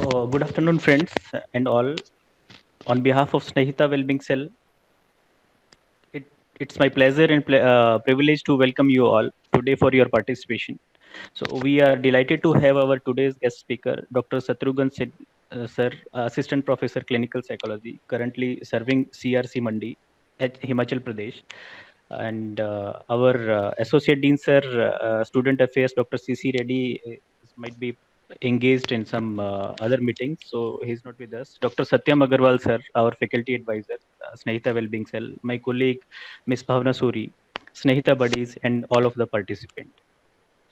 Good afternoon, friends and all. On behalf of Snehita Wellbeing Cell, it, it's my pleasure and privilege to welcome you all today for your participation. So we are delighted to have our today's guest speaker, Dr. Satrughn Sid, Sir, Assistant Professor Clinical Psychology, currently serving CRC Mandi at Himachal Pradesh, and our Associate Dean Sir, Student Affairs, Dr. C.C. Reddy, might be engaged in some other meetings, so he's not with us. Dr. Satyam Agarwal Sir, our Faculty Advisor, Snehita Wellbeing Cell, my colleague Ms. Bhavna Suri, Snehita Buddies, and all of the participants.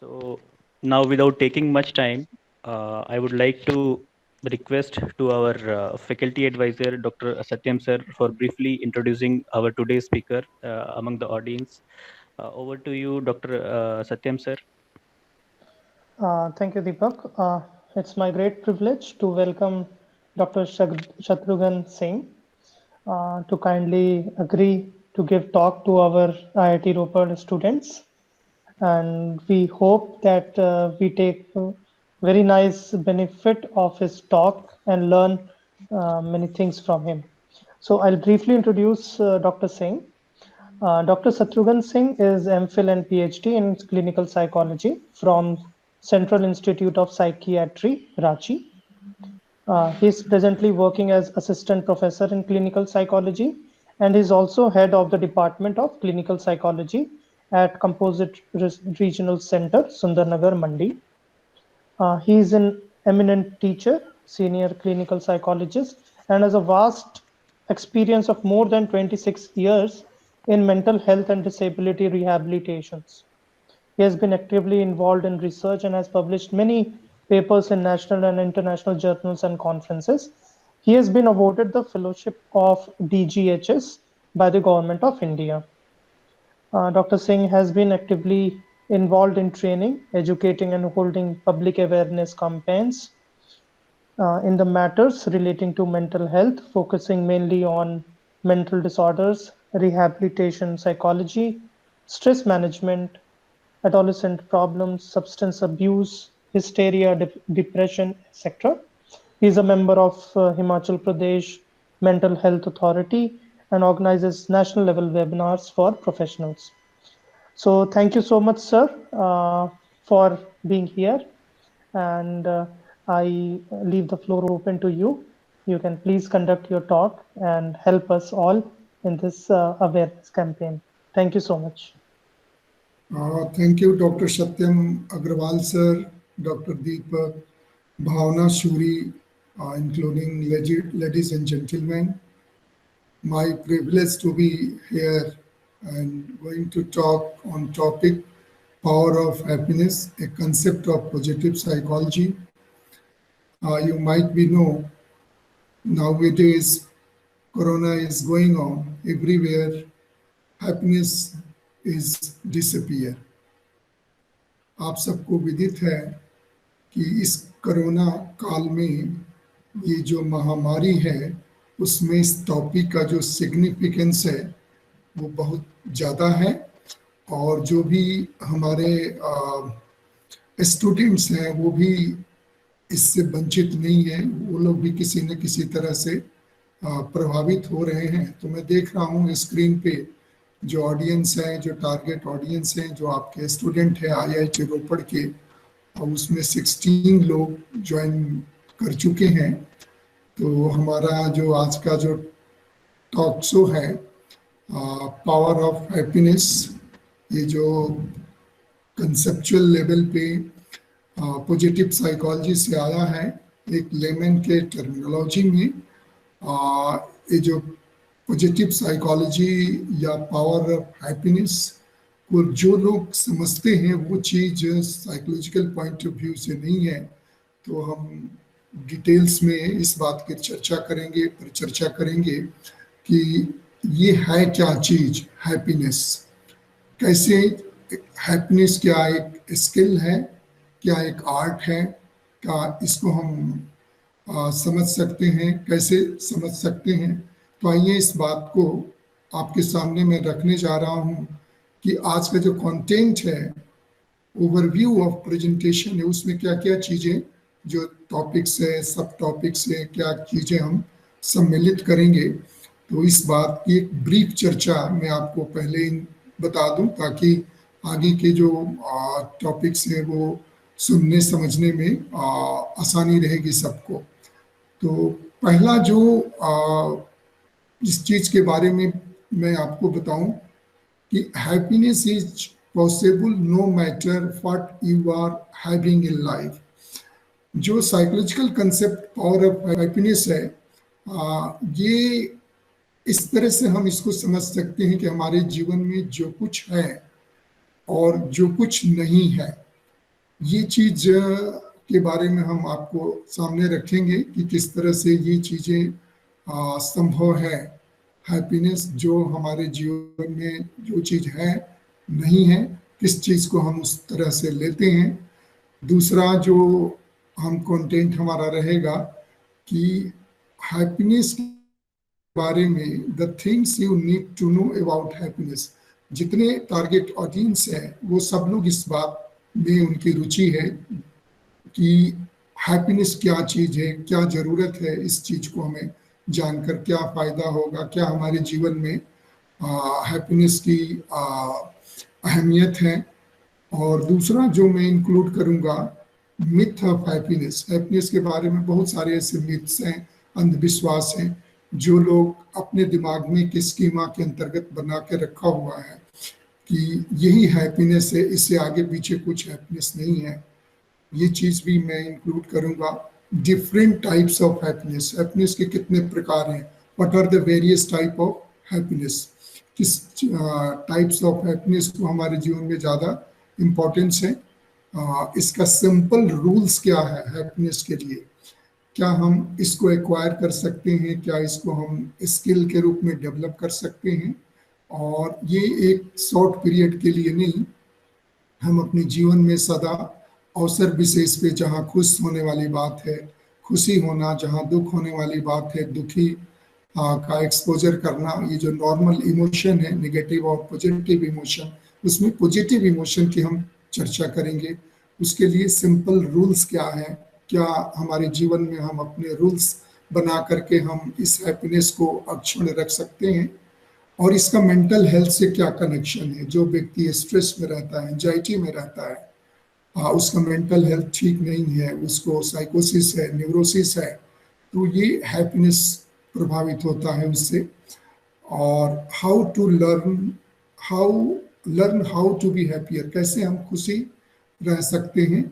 So now, without taking much time, I would like to request to our faculty advisor, Dr. Satyam sir, for briefly introducing our today's speaker among the audience. Over to you, Dr. Satyam sir. Thank you, Deepak. It's my great privilege to welcome Dr. Shatrughan Singh to kindly agree to give talk to our IIT Ropar students. And we hope that we take very nice benefit of his talk and learn many things from him. So I'll briefly introduce Dr. Singh. Dr. Shatrughan Singh is MPhil and PhD in clinical psychology from Central Institute of Psychiatry, Ranchi. He is presently working as assistant professor in clinical psychology and is also head of the Department of Clinical Psychology at Composite Regional Center, Sundarnagar, Mandi. He is an eminent teacher, senior clinical psychologist, and has a vast experience of more than 26 years in mental health and disability rehabilitations. He has been actively involved in research and has published many papers in national and international journals and conferences. He has been awarded the Fellowship of DGHS by the Government of India. Dr. Singh has been actively involved in training, educating, and holding public awareness campaigns in the matters relating to mental health, focusing mainly on mental disorders, rehabilitation psychology, stress management, adolescent problems, substance abuse, hysteria, depression, etc. He is a member of Himachal Pradesh Mental Health Authority and organizes national level webinars for professionals. So thank you so much, sir, for being here. And I leave the floor open to you. You can please conduct your talk and help us all in this awareness campaign. Thank you so much. Thank you, Dr. Satyam Agarwal sir, Dr. Deepak, Bhavna Shuri, including ladies and gentlemen. My privilege to be here and going to talk on topic power of happiness, a concept of positive psychology. You might be know nowadays Corona is going on everywhere. Happiness is disappear. आप सबको विदित है कि इस corona काल में ये जो महामारी है उसमें इस टॉपिक का जो सिग्निफिकेंस है वो बहुत ज़्यादा है और जो भी हमारे स्टूडेंट्स हैं वो भी इससे वंचित नहीं है, वो लोग भी किसी न किसी तरह से प्रभावित हो रहे हैं। तो मैं देख रहा हूँ स्क्रीन पे जो ऑडियंस है, जो टारगेट ऑडियंस है, जो आपके स्टूडेंट है IIT रोपड़ के, और उसमें 16 लोग ज्वाइन कर चुके हैं। तो हमारा जो आज का जो टॉक शो है पावर ऑफ हैप्पीनेस, ये जो कंसेप्चुअल लेवल पे पॉजिटिव साइकोलॉजी से आया है, एक लेमन के टर्मिनोलॉजी में ये जो पॉजिटिव साइकोलॉजी या पावर ऑफ हैप्पीनेस को जो लोग समझते हैं वो चीज़ साइकोलॉजिकल पॉइंट ऑफ व्यू से नहीं है। तो हम डिटेल्स में इस बात की चर्चा करेंगे, परिचर्चा करेंगे कि ये है क्या चीज़ हैप्पीनेस, कैसे हैप्पीनेस क्या एक स्किल है, क्या एक आर्ट है, क्या इसको हम समझ सकते हैं, कैसे समझ सकते हैं। तो आइए इस बात को आपके सामने मैं रखने जा रहा हूँ कि आज का जो कंटेंट है, ओवरव्यू ऑफ प्रेजेंटेशन है, उसमें क्या क्या चीज़ें जो टॉपिक्स है, सब टॉपिक्स है, क्या चीज़ें हम सम्मिलित करेंगे। तो इस बात की एक ब्रीफ चर्चा मैं आपको पहले ही बता दूं, ताकि आगे के जो टॉपिक्स हैं वो सुनने समझने में आसानी रहेगी सबको। तो पहला जो इस चीज़ के बारे में मैं आपको बताऊं कि happiness is possible no matter what you are having in life. जो psychological concept power of happiness है, ये इस तरह से हम इसको समझ सकते हैं कि हमारे जीवन में जो कुछ है और जो कुछ नहीं है, ये चीज के बारे में हम आपको सामने रखेंगे कि किस तरह से ये चीजें संभव है। हैप्पीनेस जो हमारे जीवन में जो चीज है, नहीं है, किस चीज को हम उस तरह से लेते हैं। दूसरा जो हम कंटेंट हमारा रहेगा कि हैप्पीनेस के बारे में the things you need to know about happiness. जितने टारगेट ऑडियंस है वो सब लोग इस बात में उनकी रुचि है कि हैप्पीनेस क्या चीज है, क्या जरूरत है, इस चीज को हमें जानकर क्या फायदा होगा, क्या हमारे जीवन में हैप्पीनेस की अहमियत है। और दूसरा जो मैं इंक्लूड करूंगा, मिथ ऑफ हैप्पीनेस। हैप्पीनेस के बारे में बहुत सारे ऐसे मिथ्स हैं, अंधविश्वास हैं, जो लोग अपने दिमाग में एक स्कीमा के अंतर्गत बना के रखा हुआ है कि यही हैप्पीनेस है, इससे आगे पीछे कुछ हैप्पीनेस नहीं है। ये चीज भी मैं इंक्लूड करूंगा। Different types of happiness, happiness के कितने प्रकार हैं, what are the various type of happiness, किस टाइप्स ऑफ हैप्पीनेस को हमारे जीवन में ज़्यादा इम्पोर्टेंस है। इसका सिंपल रूल्स क्या है हैप्पीनेस के लिए, क्या हम इसको एक्वायर कर सकते हैं, क्या इसको हम स्किल के रूप में डेवलप कर सकते हैं। और ये एक शॉर्ट पीरियड के लिए नहीं, हम अपने जीवन में सदा अवसर विशेष पे जहाँ खुश होने वाली बात है खुशी होना, जहाँ दुख होने वाली बात है दुखी का एक्सपोजर करना। ये जो नॉर्मल इमोशन है, नेगेटिव और पॉजिटिव इमोशन, उसमें पॉजिटिव इमोशन की हम चर्चा करेंगे। उसके लिए सिंपल रूल्स क्या है, क्या हमारे जीवन में हम अपने रूल्स बना करके हम इस हैप्पीनेस को अक्षुण्ण रख सकते हैं, और इसका मेंटल हेल्थ से क्या कनेक्शन है। जो व्यक्ति स्ट्रेस में रहता है, एंजाइटी में रहता है, उसका मेंटल हेल्थ ठीक नहीं है, उसको साइकोसिस है, न्यूरोसिस है, तो ये हैप्पीनेस प्रभावित होता है उससे। और how to learn how to be happier, कैसे हम खुशी रह सकते हैं।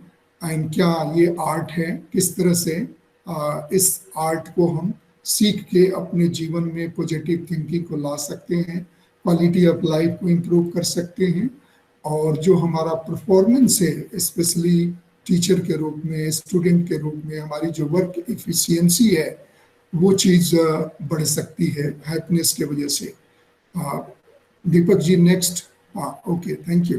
एंड क्या ये आर्ट है, किस तरह से इस आर्ट को हम सीख के अपने जीवन में पॉजिटिव थिंकिंग को ला सकते हैं, क्वालिटी ऑफ लाइफ को इम्प्रूव कर सकते हैं। और जो हमारा परफॉर्मेंस है, स्पेशली टीचर के रूप में, स्टूडेंट के रूप में, हमारी जो वर्क एफिशिएंसी है, वो चीज़ बढ़ सकती है हैप्पीनेस के वजह से। दीपक ji next. Okay, thank you.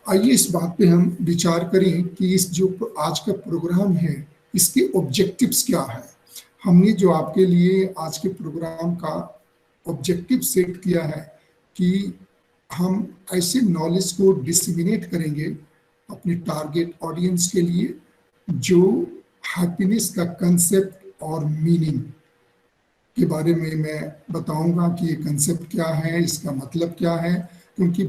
आइए इस बात पे हम विचार करें कि इस जो आज का प्रोग्राम है, इसके ऑब्जेक्टिव्स क्या है। हमने जो आपके लिए आज के प्रोग्राम का ऑब्जेक्टिव सेट किया है कि हम ऐसे नॉलेज को डिसमिनेट करेंगे अपने टारगेट ऑडियंस के लिए, जो हैप्पीनेस का कंसेप्ट और मीनिंग के बारे में मैं बताऊंगा कि ये कंसेप्ट क्या है, इसका मतलब क्या है। क्योंकि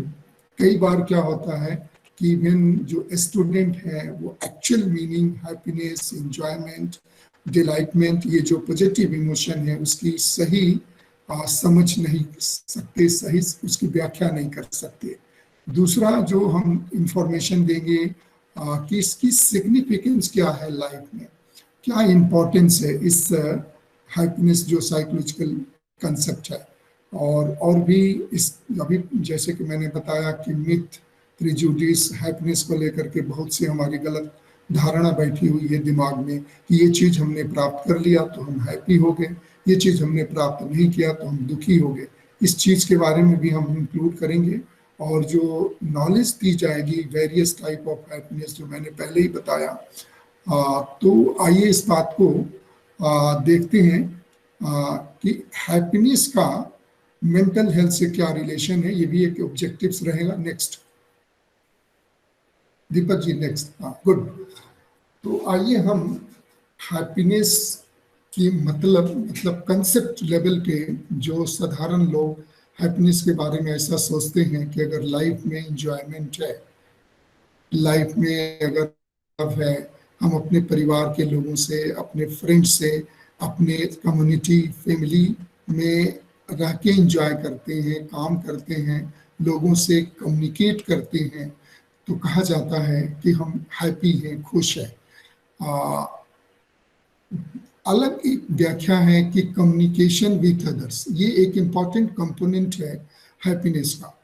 कई बार क्या होता है कि इवन जो स्टूडेंट है वो एक्चुअल मीनिंग, हैप्पीनेस, एंजॉयमेंट, डिलाइटमेंट, ये जो पॉजिटिव इमोशन है, उसकी सही समझ नहीं सकते, सही उसकी व्याख्या नहीं कर सकते। दूसरा जो हम इंफॉर्मेशन देंगे कि इसकी सिग्निफिकेंस क्या है लाइफ में, क्या इम्पोर्टेंस है इस हैप्पीनेस जो साइकोलॉजिकल कंसेप्ट है। और भी इस अभी जैसे कि मैंने बताया कि मिथ, प्रिजुडिस, हैप्पीनेस को लेकर के बहुत सी हमारी गलत धारणा बैठी हुई है दिमाग में कि ये चीज़ हमने प्राप्त कर लिया तो हम हैप्पी हो गए, ये चीज़ हमने प्राप्त नहीं किया तो हम दुखी हो गए। इस चीज़ के बारे में भी हम इंक्लूड करेंगे। और जो नॉलेज दी जाएगी वेरियस टाइप ऑफ हैप्पीनेस, जो मैंने पहले ही बताया, तो आइए इस बात को देखते हैं कि हैप्पीनेस का मेंटल हेल्थ से क्या रिलेशन है। ये भी एक ऑब्जेक्टिव्स रहेगा। Next Deepak ji, next. हाँ, गुड। तो आइए हम हैप्पीनेस की मतलब कंसेप्ट लेवल पे जो साधारण लोग हैप्पीनेस के बारे में ऐसा सोचते हैं कि अगर लाइफ में इंजॉयमेंट है, लाइफ में अगर लव है, हम अपने परिवार के लोगों से, अपने फ्रेंड्स से, अपने कम्युनिटी फैमिली में रह के इंजॉय करते हैं, काम करते हैं, लोगों से कम्युनिकेट करते हैं, तो कहा जाता है कि हम हैप्पी हैं, खुश हैं। अलग एक व्याख्या है कि कम्युनिकेशन विथ अदर्स, ये एक इम्पॉर्टेंट कंपोनेंट है हैप्पीनेस का।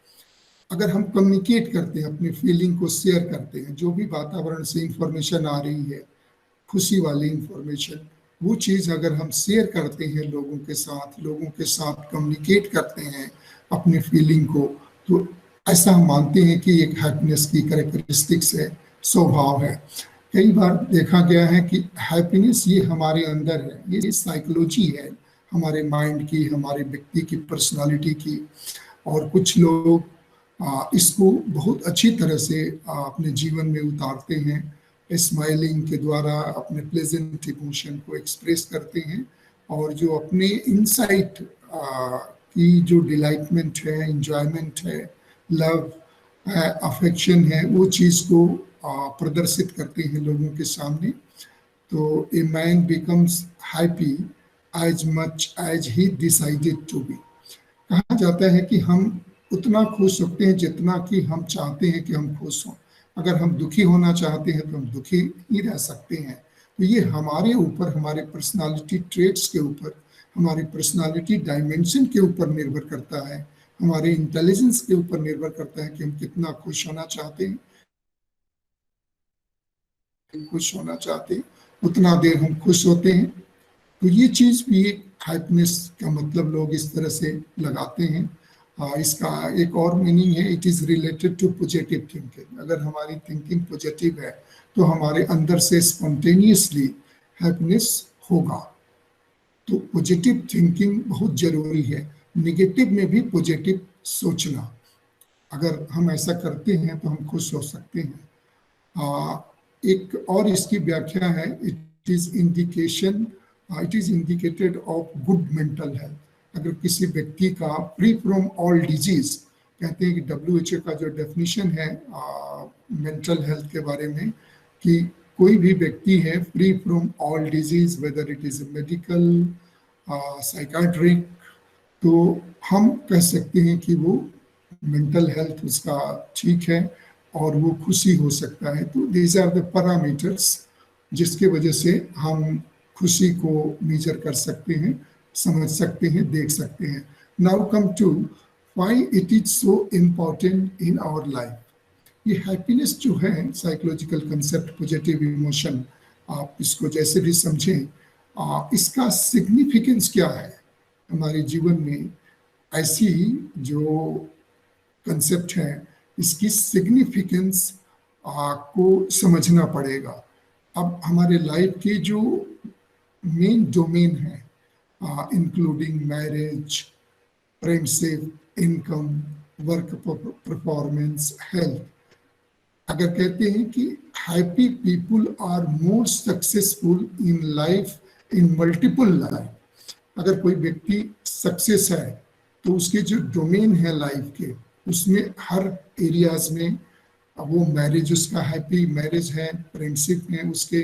अगर हम कम्युनिकेट करते हैं, अपनी फीलिंग को शेयर करते हैं, जो भी वातावरण से इंफॉर्मेशन आ रही है, खुशी वाली इंफॉर्मेशन, वो चीज़ अगर हम शेयर करते हैं लोगों के साथ कम्युनिकेट करते हैं अपनी फीलिंग को, तो ऐसा हम मानते हैं कि एक हैप्पीनेस की कैरेक्टरिस्टिक्स है, स्वभाव है। कई बार देखा गया है कि हैप्पीनेस ये हमारे अंदर है, ये साइकोलॉजी है हमारे माइंड की, हमारे व्यक्ति की पर्सनालिटी की। और कुछ लोग इसको बहुत अच्छी तरह से अपने जीवन में उतारते हैं, स्माइलिंग के द्वारा अपने प्लेजेंट इमोशन को एक्सप्रेस करते हैं, और जो अपने इनसाइट की जो डिलाइटमेंट है, इंजॉयमेंट है, लव है, अफेक्शन है, वो चीज़ को प्रदर्शित करते हैं लोगों के सामने। तो a man becomes happy as much as he decided to be. कहा जाता है कि हम उतना खुश होते हैं जितना कि हम चाहते हैं कि हम खुश हों। अगर हम दुखी होना चाहते हैं तो हम दुखी ही रह सकते हैं। तो ये हमारे ऊपर, हमारे पर्सनालिटी ट्रेट्स के ऊपर, हमारी पर्सनालिटी डायमेंशन के ऊपर निर्भर करता है, हमारे इंटेलिजेंस के ऊपर निर्भर करता है कि हम कितना खुश होना चाहते हैं। खुश होना चाहते हैं उतना देर हम खुश होते हैं। तो ये चीज़ भी एक हैप्पीनेस का मतलब लोग इस तरह से लगाते हैं। इसका एक और मीनिंग है, it is related to positive thinking. अगर हमारी थिंकिंग पॉजिटिव है तो हमारे अंदर से स्पॉन्टेनियसली हैप्पीनेस होगा। तो पॉजिटिव थिंकिंग बहुत जरूरी है। नेगेटिव में भी पॉजिटिव सोचना, अगर हम ऐसा करते हैं तो हम खुश हो सकते हैं। एक और इसकी व्याख्या है, it is indicated of good mental health. अगर किसी व्यक्ति का फ्री फ्रॉम ऑल डिजीज, कहते हैं कि WHO का जो डेफिनेशन है मेंटल हेल्थ के बारे में, कि कोई भी व्यक्ति है free from all disease, whether it is medical, psychiatric, तो हम कह सकते हैं कि वो मेंटल हेल्थ उसका ठीक है और वो खुशी हो सकता है। तो दीज आर द पैरामीटर्स जिसके वजह से हम खुशी को मेजर कर सकते हैं, समझ सकते हैं, देख सकते हैं। Now come to why it is so important in our life. ये हैप्पीनेस जो है, साइकोलॉजिकल कंसेप्ट, पॉजिटिव इमोशन, आप इसको जैसे भी समझें, इसका सिग्निफिकेंस क्या है हमारे जीवन में। ऐसी जो कंसेप्ट है, इसकी सिग्निफिकेंस को समझना पड़ेगा। अब हमारे लाइफ के जो मेन डोमेन है, including marriage, friendship, income, work performance, health, अगर कहते हैं कि happy people are more successful in life in multiple life. अगर कोई व्यक्ति सक्सेस है तो उसके जो डोमेन है लाइफ के, उसमें हर एरियाज में, वो मैरिज उसका हैप्पी मैरिज है, फ्रेंडशिप है उसके,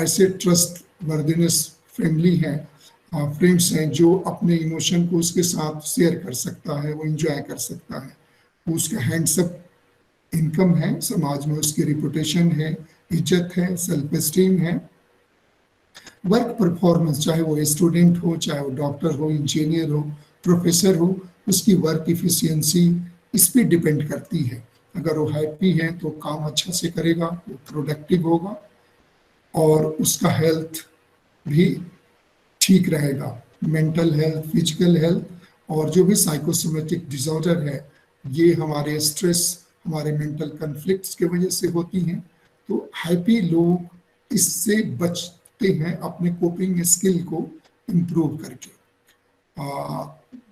ऐसे ट्रस्ट वर्दिनेस फैमिली है, फ्रेंड्स हैं जो अपने इमोशन को उसके साथ शेयर कर सकता है, वो एंजॉय कर सकता है, उसका हैंडसअप इनकम है, समाज में उसकी रिपुटेशन है, इज्जत है, सेल्फ एस्टीम है। वर्क परफॉर्मेंस, चाहे वो स्टूडेंट हो, चाहे वो डॉक्टर हो, इंजीनियर हो, प्रोफेसर हो, उसकी वर्क इफिशियंसी इस पे डिपेंड करती है। अगर वो हैप्पी है तो काम अच्छा से करेगा, वो प्रोडक्टिव होगा और उसका हेल्थ भी ठीक रहेगा। मेंटल हेल्थ, फिजिकल हेल्थ और जो भी साइकोसोमेटिक डिसऑर्डर है, ये हमारे स्ट्रेस, हमारे मेंटल कन्फ्लिक्ट्स की वजह से होती हैं। तो हैप्पी लोग इससे बचते हैं अपने कोपिंग स्किल को इम्प्रूव करके।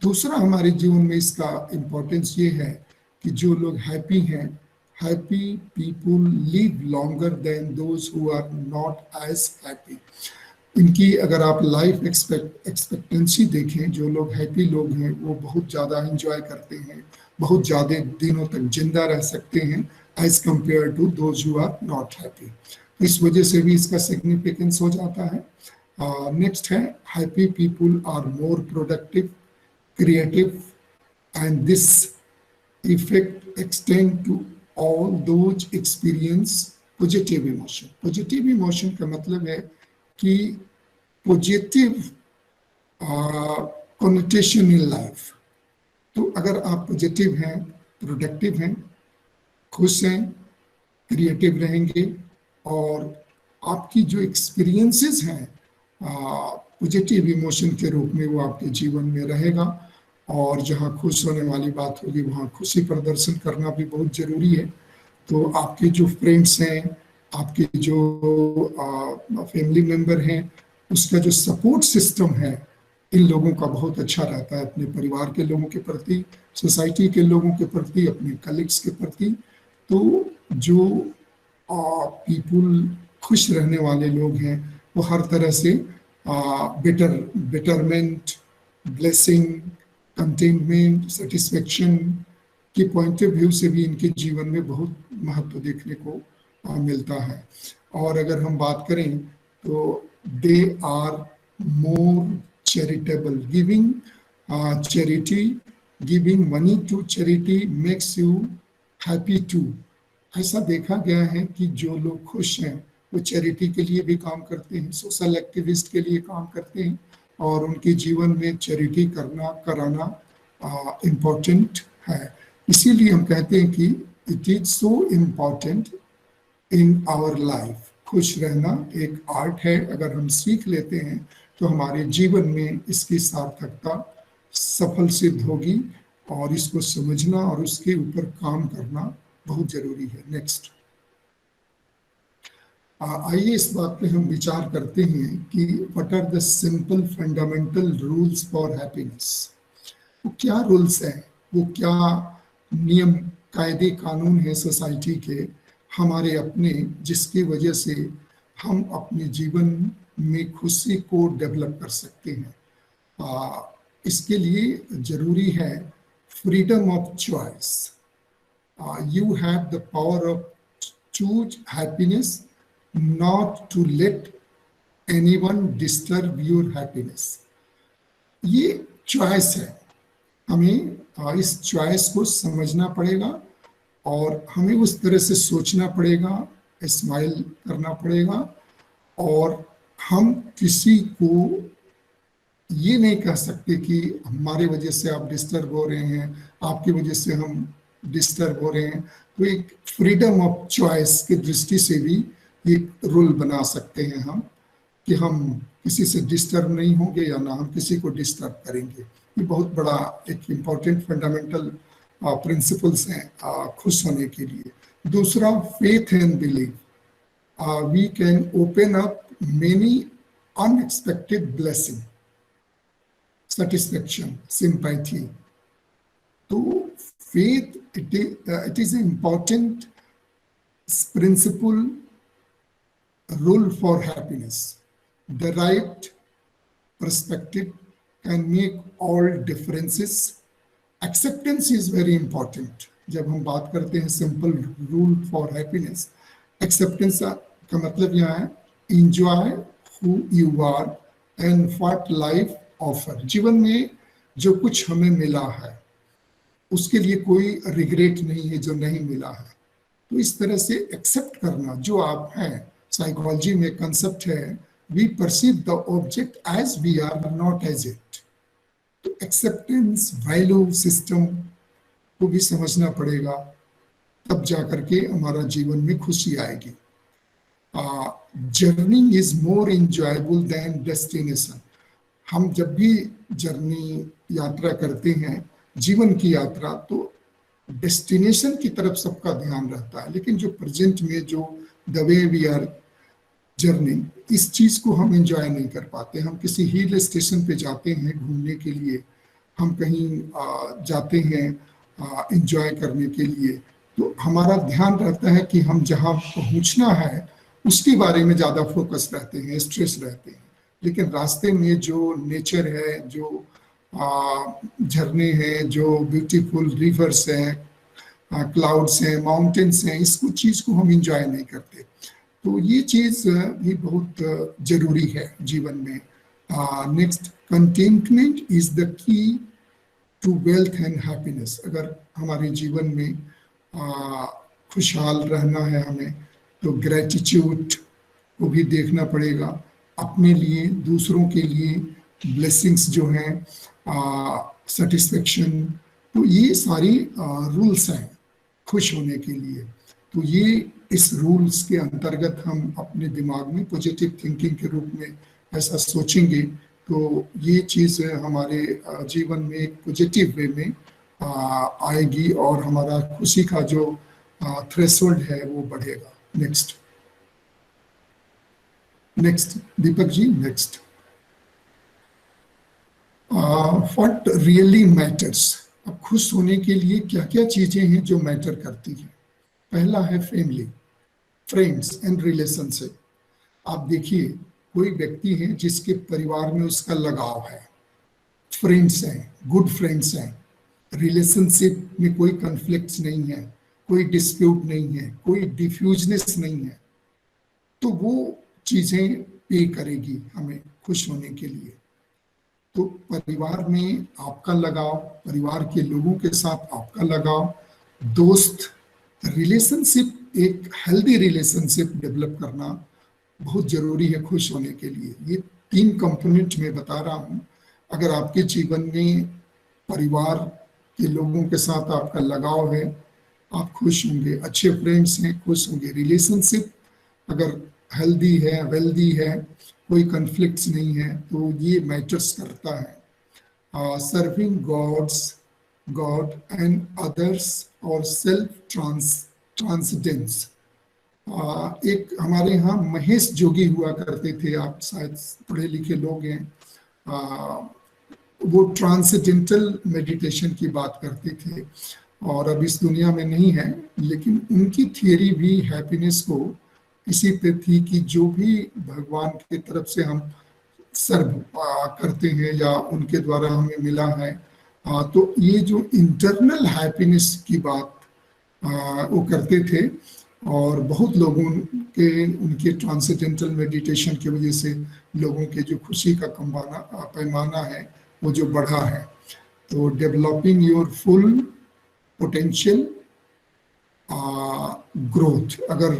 दूसरा हमारे जीवन में इसका इम्पोर्टेंस ये है कि जो लोग हैप्पी हैं happy people live longer than those who are not as happy. इनकी अगर आप लाइफ एक्सपेक्टेंसी देखें, जो लोग हैप्पी लोग हैं वो बहुत ज़्यादा इंजॉय करते हैं, बहुत ज़्यादा दिनों तक जिंदा रह सकते हैं as compare to those who are not happy. इस वजह से भी इसका सिग्निफिकेंस हो जाता है। नेक्स्ट है happy people are more productive, creative and this effect extend to all those experience positive emotion. Positive emotion का मतलब है कि पॉजिटिव कॉनोटेशन इन लाइफ। तो अगर आप पॉजिटिव हैं, प्रोडक्टिव हैं, खुश हैं, क्रिएटिव रहेंगे और आपकी जो एक्सपीरियंसेस हैं पॉजिटिव इमोशन के रूप में वो आपके जीवन में रहेगा। और जहाँ खुश होने वाली बात होगी वहाँ खुशी प्रदर्शन करना भी बहुत ज़रूरी है। तो आपके जो फ्रेंड्स हैं, आपके जो फैमिली मेंबर हैं, उसका जो सपोर्ट सिस्टम है इन लोगों का बहुत अच्छा रहता है, अपने परिवार के लोगों के प्रति, सोसाइटी के लोगों के प्रति, अपने कलीग्स के प्रति। तो जो पीपल खुश रहने वाले लोग हैं वो हर तरह से बेटरमेंट, ब्लेसिंग, कंटेनमेंट, सेटिस्फेक्शन की पॉइंट ऑफ व्यू से भी इनके जीवन में बहुत महत्व देखने को मिलता है। और अगर हम बात करें तो they are more charitable, giving charity, giving money to charity makes you happy too. ऐसा देखा गया है कि जो लोग खुश हैं वो चैरिटी के लिए भी काम करते हैं, सोशल एक्टिविस्ट के लिए काम करते हैं और उनके जीवन में चैरिटी कराना इम्पोर्टेंट है। इसीलिए हम कहते हैं कि it is so important in our life. खुश रहना एक आर्ट है, अगर हम सीख लेते हैं तो हमारे जीवन में इसकी सार्थकता सफल सिद्ध होगी और इसको समझना और उसके ऊपर काम करना बहुत जरूरी है। नेक्स्ट, आइए इस बात पे हम विचार करते हैं कि what are the simple fundamental rules for happiness. वो क्या रूल्स हैं, वो क्या नियम कायदे कानून है सोसाइटी के हमारे अपने, जिसकी वजह से हम अपने जीवन में खुशी को डेवलप कर सकते हैं। इसके लिए जरूरी है freedom of choice. You have the power of choose happiness, not to let anyone disturb your happiness. ये चॉइस है, हमें इस चॉइस को समझना पड़ेगा और हमें उस तरह से सोचना पड़ेगा, स्माइल करना पड़ेगा और हम किसी को ये नहीं कह सकते कि हमारे वजह से आप डिस्टर्ब हो रहे हैं, आपकी वजह से हम डिस्टर्ब हो रहे हैं। तो एक फ्रीडम ऑफ चॉइस की दृष्टि से भी एक रूल बना सकते हैं हम कि हम किसी से डिस्टर्ब नहीं होंगे या ना हम किसी को डिस्टर्ब करेंगे। ये बहुत बड़ा एक इम्पॉर्टेंट फंडामेंटल प्रिंसिपल्स हैं खुश होने के लिए। दूसरा, faith and believe. We can open up many unexpected blessing, satisfaction, sympathy. तो faith, it is an important principle rule for happiness. The right perspective can make all differences. Acceptance is very important. जब हम बात करते हैं simple rule for happiness, acceptance का मतलब यहाँ है enjoy who you are and what life offer. जीवन में जो कुछ हमें मिला है उसके लिए कोई रिग्रेट नहीं है जो नहीं मिला है। तो इस तरह से एक्सेप्ट करना जो आप हैं। साइकोलॉजी में कंसेप्ट है we perceive the object as we are, not as it. तो एक्सेप्टेंस वैल्यू सिस्टम को भी समझना पड़ेगा, तब जाकर के हमारा जीवन में खुशी आएगी। Journey is more enjoyable than destination. हम जब भी जर्नी यात्रा करते हैं, जीवन की यात्रा, तो डेस्टिनेशन की तरफ सबका ध्यान रहता है, लेकिन जो प्रेजेंट में जो the way we are journey, इस चीज को हम एंजॉय नहीं कर पाते। हम किसी हिल स्टेशन पे जाते हैं घूमने के लिए, हम कहीं जाते हैं एंजॉय करने के लिए, तो हमारा ध्यान रहता है कि हम जहाँ पहुँचना है उसके बारे में ज़्यादा फोकस रहते हैं, स्ट्रेस रहते हैं। लेकिन रास्ते में जो नेचर है, जो झरने हैं, जो ब्यूटीफुल रिवर्स हैं, क्लाउड्स हैं, माउंटेन्स हैं, इसको चीज़ को हम इंजॉय नहीं करते। तो ये चीज़ भी बहुत जरूरी है जीवन में। Next, contentment is the key to wealth and happiness. अगर हमारे जीवन में खुशहाल रहना है हमें, तो ग्रेटिट्यूड को भी देखना पड़ेगा, अपने लिए, दूसरों के लिए, ब्लेसिंग्स जो हैं, सेटिस्फेक्शन। तो ये सारी रूल्स हैं खुश होने के लिए। तो ये इस रूल्स के अंतर्गत हम अपने दिमाग में पॉजिटिव थिंकिंग के रूप में ऐसा सोचेंगे, तो ये चीज़ हमारे जीवन में एक पॉजिटिव वे में आएगी और हमारा खुशी का जो थ्रेशोल्ड है वो बढ़ेगा। Next Deepak ji, next. What really matters. अब खुश होने के लिए क्या क्या चीजें हैं जो मैटर करती हैं? पहला है फैमिली, फ्रेंड्स एंड रिलेशनशिप। आप देखिए, कोई व्यक्ति है जिसके परिवार में उसका लगाव है, फ्रेंड्स हैं, गुड फ्रेंड्स हैं, रिलेशनशिप में कोई कन्फ्लिक्ट्स नहीं है, कोई डिस्प्यूट नहीं है, कोई डिफ्यूजनेस नहीं है, तो वो चीजें पे करेगी हमें खुश होने के लिए। तो परिवार में आपका लगाव, परिवार के लोगों के साथ आपका लगाव, दोस्त, रिलेशनशिप, एक हेल्दी रिलेशनशिप डेवलप करना बहुत जरूरी है खुश होने के लिए। ये 3 कंपोनेंट मैं बता रहा हूँ। अगर आपके जीवन में परिवार के लोगों के साथ आपका लगाव है, आप खुश होंगे, अच्छे फ्रेंड्स हैं, खुश होंगे। रिलेशनशिप अगर हेल्दी है, वेल्दी है, कोई कन्फ्लिक्ट्स नहीं है, तो ये मैटर्स करता है। सर्विंग गॉड एंड अदर्स और सेल्फ ट्रांसेंडेंस। एक हमारे यहाँ महेश जोगी हुआ करते थे, आप शायद पढ़े लिखे लोग हैं, वो ट्रांसेंडेंटल मेडिटेशन की बात करते थे और अब इस दुनिया में नहीं है, लेकिन उनकी थियरी भी हैप्पीनेस को इसी पे थी कि जो भी भगवान की तरफ से हम सर्व करते हैं या उनके द्वारा हमें मिला है, तो ये जो इंटरनल हैप्पीनेस की बात वो करते थे और बहुत लोगों के उनके ट्रांसेंडेंटल मेडिटेशन की वजह से लोगों के जो खुशी का पैमाना है वो जो बढ़ा है। तो developing your full potential growth, अगर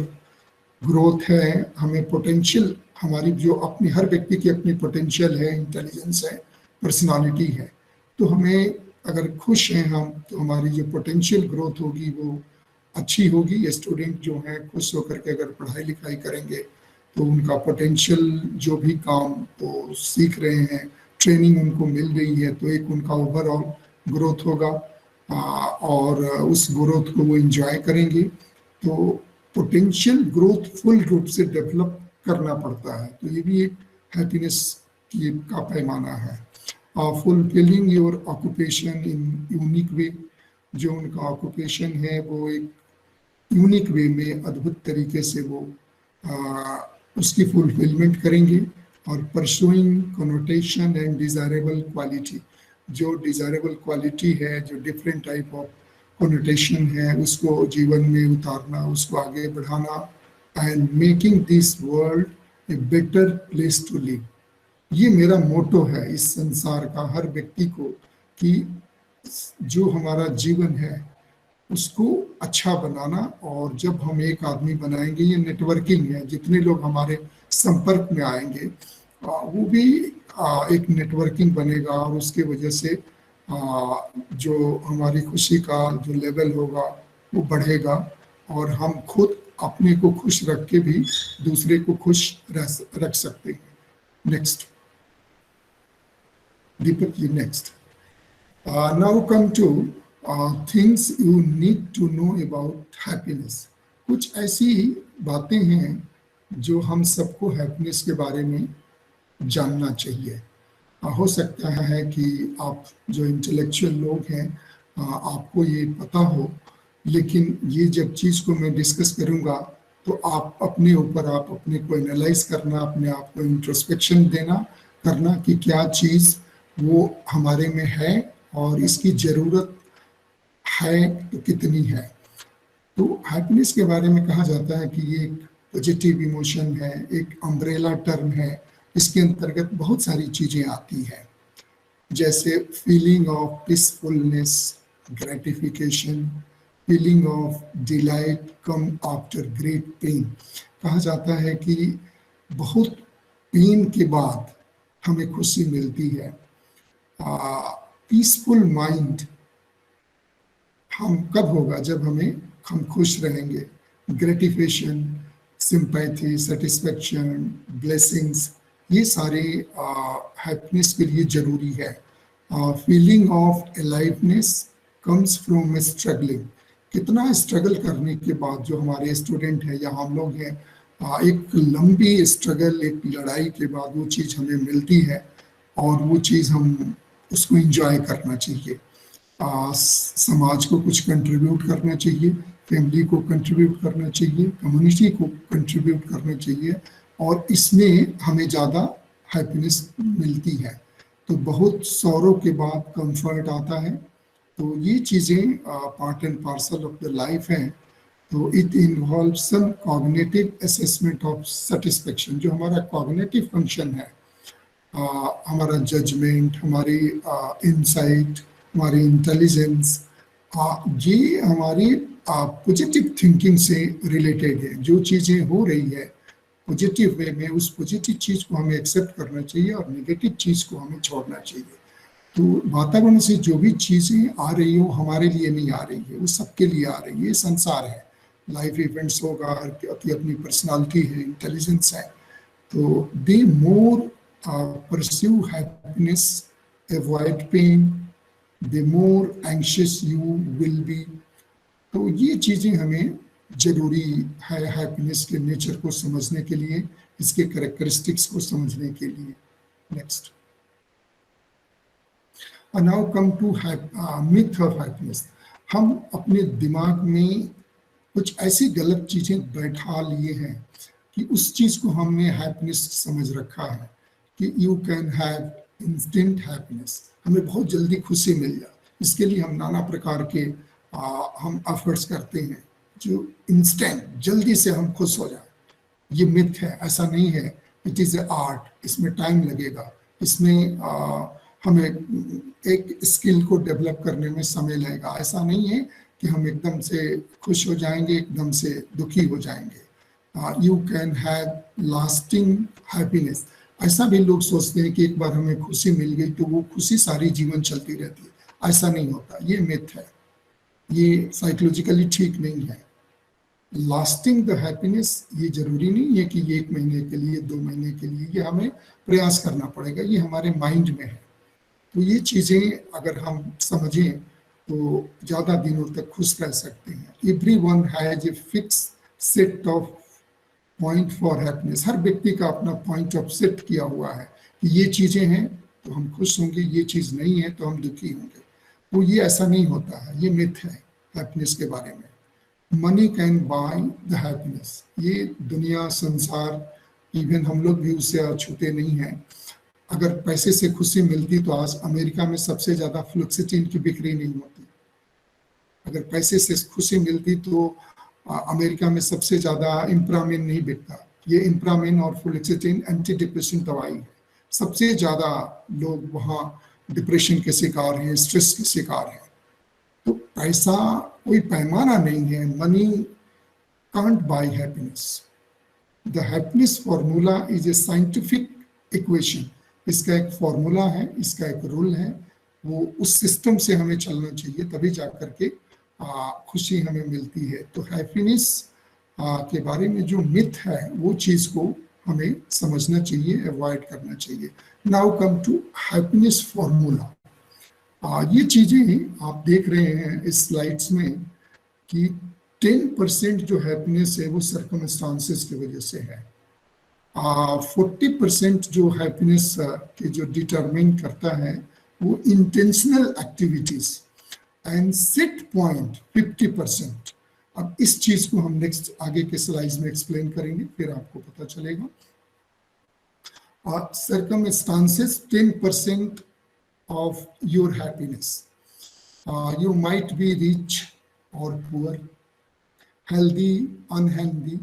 ग्रोथ है, हमें पोटेंशियल, हमारी जो अपनी, हर व्यक्ति की अपनी पोटेंशियल है, इंटेलिजेंस है, पर्सनालिटी है, तो हमें अगर खुश हैं हम, तो हमारी जो पोटेंशियल ग्रोथ होगी वो अच्छी होगी। स्टूडेंट जो हैं खुश होकर के अगर पढ़ाई लिखाई करेंगे तो उनका पोटेंशियल जो भी काम वो सीख रहे हैं, ट्रेनिंग उनको मिल रही है, तो एक उनका ओवरऑल ग्रोथ होगा और उस ग्रोथ को वो एंजॉय करेंगे। तो पोटेंशियल ग्रोथ फुल रूप से डेवलप करना पड़ता है, तो ये भी एक हैप्पीनेस की का पैमाना है। Fulfilling your occupation in unique way, जो उनका ऑक्यूपेशन है वो एक यूनिक वे में, अद्भुत तरीके से वो उसकी फुलफिलमेंट करेंगे। और pursuing connotation and desirable quality, जो डिजायरेबल क्वालिटी है, जो डिफरेंट टाइप ऑफ कनोटेशन है, उसको जीवन में उतारना, उसको आगे बढ़ाना। And making this world a better place to live, ये मेरा मोटो है इस संसार का, हर व्यक्ति को, कि जो हमारा जीवन है उसको अच्छा बनाना। और जब हम एक आदमी बनाएंगे, ये नेटवर्किंग है, जितने लोग हमारे संपर्क में आएंगे वो भी एक नेटवर्किंग बनेगा और उसके वजह से जो हमारी खुशी का जो लेवल होगा वो बढ़ेगा और हम खुद अपने को खुश रख के भी दूसरे को खुश रख सकते हैं। Next Deepak ji, next. Now come to things you need to know about happiness. कुछ ऐसी बातें हैं जो हम सबको हैप्पीनेस के बारे में जानना चाहिए। हो सकता है कि आप जो इंटेलेक्चुअल लोग हैं आपको ये पता हो, लेकिन ये जब चीज़ को मैं डिस्कस करूँगा तो आप अपने ऊपर आप अपने को एनालाइज करना, अपने आप को इंट्रोस्पेक्शन देना करना कि क्या चीज़ वो हमारे में है और इसकी ज़रूरत है तो कितनी है। तो हैप्पीनेस के बारे में कहा जाता है कि ये एक पॉजिटिव इमोशन है, एक अम्ब्रेला टर्म है। इसके अंतर्गत बहुत सारी चीज़ें आती हैं, जैसे feeling of peacefulness, gratification, feeling of delight come after great pen. कहा जाता है कि बहुत पेन के बाद हमें खुशी मिलती है। पीसफुल माइंड हम कब होगा, जब हम खुश रहेंगे। ग्रेटिफिकेशन, सिंपैथी, सेटिस्फेक्शन, ब्लेसिंग्स, ये सारे हैप्पीनेस के लिए जरूरी है। Feeling of aliveness comes from struggling. कितना स्ट्रगल करने के बाद जो हमारे स्टूडेंट हैं या हम लोग हैं, एक लंबी स्ट्रगल, एक लड़ाई के बाद वो चीज़ हमें मिलती है और वो चीज़ हम उसको एंजॉय करना चाहिए। समाज को कुछ कंट्रीब्यूट करना चाहिए, फैमिली को कंट्रीब्यूट करना चाहिए, कम्युनिटी को कंट्रीब्यूट करना चाहिए, और इसमें हमें ज़्यादा हैप्पीनेस मिलती है। तो बहुत सौरों के बाद कंफर्ट आता है। तो ये चीज़ें part and parcel of the life हैं। तो it involve some cognitive assessment of satisfaction. जो हमारा कॉग्निटिव फंक्शन है, हमारा जजमेंट, हमारी इंसाइट, हमारी इंटेलिजेंस, ये हमारी पॉजिटिव थिंकिंग से रिलेटेड है। जो चीज़ें हो रही है पॉजिटिव वे में, उस पॉजिटिव चीज़ को हमें एक्सेप्ट करना चाहिए और नेगेटिव चीज़ को हमें छोड़ना चाहिए। तो वातावरण से जो भी चीज़ें आ रही हो हमारे लिए नहीं आ रही है, वो सबके लिए आ रही है। ये संसार है, लाइफ इवेंट्स होगा, की अपनी पर्सनालिटी है, इंटेलिजेंस है। तो दे मोर pursue happiness, avoid pain, the more anxious you will be। तो ये चीज़ें हमें जरूरी है हैप्पीनेस के नेचर को समझने के लिए, इसके कैरेक्टरिस्टिक्स को समझने के लिए। Next, now come to myth of happiness. हम अपने दिमाग में कुछ ऐसी गलत चीज़ें बैठा लिए हैं कि उस चीज़ को हमने हैप्पीनेस समझ रखा है कि you can have instant happiness, हमें बहुत जल्दी खुशी मिल जाए। इसके लिए हम नाना प्रकार के हम एफर्ट्स करते हैं जो इंस्टेंट, जल्दी से हम खुश हो जाए। ये मिथ है, ऐसा नहीं है। इट इज़ ए आर्ट, इसमें टाइम लगेगा, इसमें हमें एक स्किल को डेवलप करने में समय लगेगा। ऐसा नहीं है कि हम एकदम से खुश हो जाएंगे, एकदम से दुखी हो जाएंगे। You can have lasting happiness. ऐसा भी लोग सोचते हैं कि एक बार हमें खुशी मिल गई तो वो खुशी सारी जीवन चलती रहती है। ऐसा नहीं होता, ये मिथ है, ये साइकोलॉजिकली ठीक नहीं है। लास्टिंग द हैप्पीनेस ये जरूरी नहीं है कि ये 1 महीने के लिए, 2 महीने के लिए, ये हमें प्रयास करना पड़ेगा, ये हमारे माइंड में है। तो ये चीज़ें अगर हम समझें तो ज़्यादा दिनों तक खुश रह सकते हैं। Everyone has a fix set of point for happiness. हर व्यक्ति का अपना पॉइंट ऑफ सेट किया हुआ है कि ये चीज़ें हैं तो हम खुश होंगे, ये चीज़ नहीं है तो हम दुखी होंगे। तो ये ऐसा नहीं होता है, ये मिथ है हैप्पीनेस के बारे में। Money can by the happiness. ये दुनिया, संसार, इवन हम लोग भी उससे अछूते नहीं हैं। अगर पैसे से खुशी मिलती तो आज अमेरिका में सबसे ज़्यादा फ्लुक्सिटिन की बिक्री नहीं होती। अगर पैसे से खुशी मिलती तो अमेरिका में सबसे ज़्यादा इम्प्रामिन नहीं बिकता। ये इम्प्रामिन और फ्लुक्सिटिन एंटी डिप्रेशन दवाई है। सबसे ज़्यादा लोग वहाँ डिप्रेशन के शिकार हैं, स्ट्रेस के शिकार हैं। तो पैसा कोई पैमाना नहीं है। Money can't buy happiness. The happiness formula is a scientific equation. इसका एक फॉर्मूला है, इसका एक रूल है, वो उस सिस्टम से हमें चलना चाहिए, तभी जाकर के खुशी हमें मिलती है। तो हैप्पीनेस के बारे में जो मिथ है वो चीज़ को हमें समझना चाहिए, अवॉइड करना चाहिए। Now come to happiness formula. ये चीज़ें आप देख रहे हैं इस स्लाइड्स में कि 10% जो हैप्पीनेस है वो सर्कमस्टांसेस की वजह से है। 40% जो हैप्पीनेस के जो डिटरमाइन करता है वो intentional activities. And set point 50%। अब इस चीज को हम नेक्स्ट आगे के स्लाइड्स में एक्सप्लेन करेंगे, फिर आपको पता चलेगा। Circumstances 10% of your happiness. You might be rich or poor, healthy, unhealthy,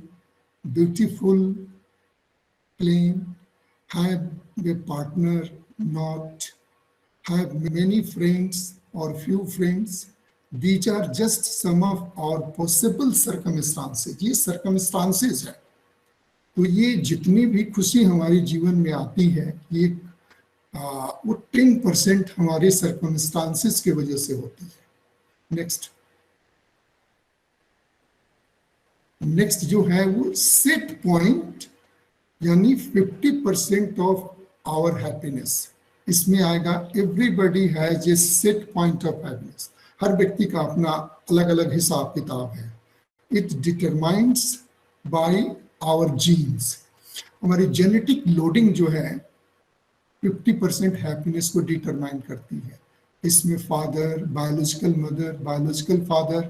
beautiful, plain, have a partner, not, have many friends or few friends. These are just some of our possible circumstances. ये circumstances है। तो ये जितनी भी खुशी हमारे जीवन में आती है, ये वो 10% हमारे सर्कमस्टांसेस की वजह से होती है। नेक्स्ट जो है वो सेट पॉइंट, यानी 50% ऑफ आवर हैप्पीनेस। इसमें आएगा everybody has a set point of happiness. हर व्यक्ति का अपना अलग अलग हिसाब किताब है। It determines by our genes. हमारी जेनेटिक लोडिंग जो है 50% हैप्पीनेस को डिटरमाइन करती है। इसमें father, biological mother, biological father,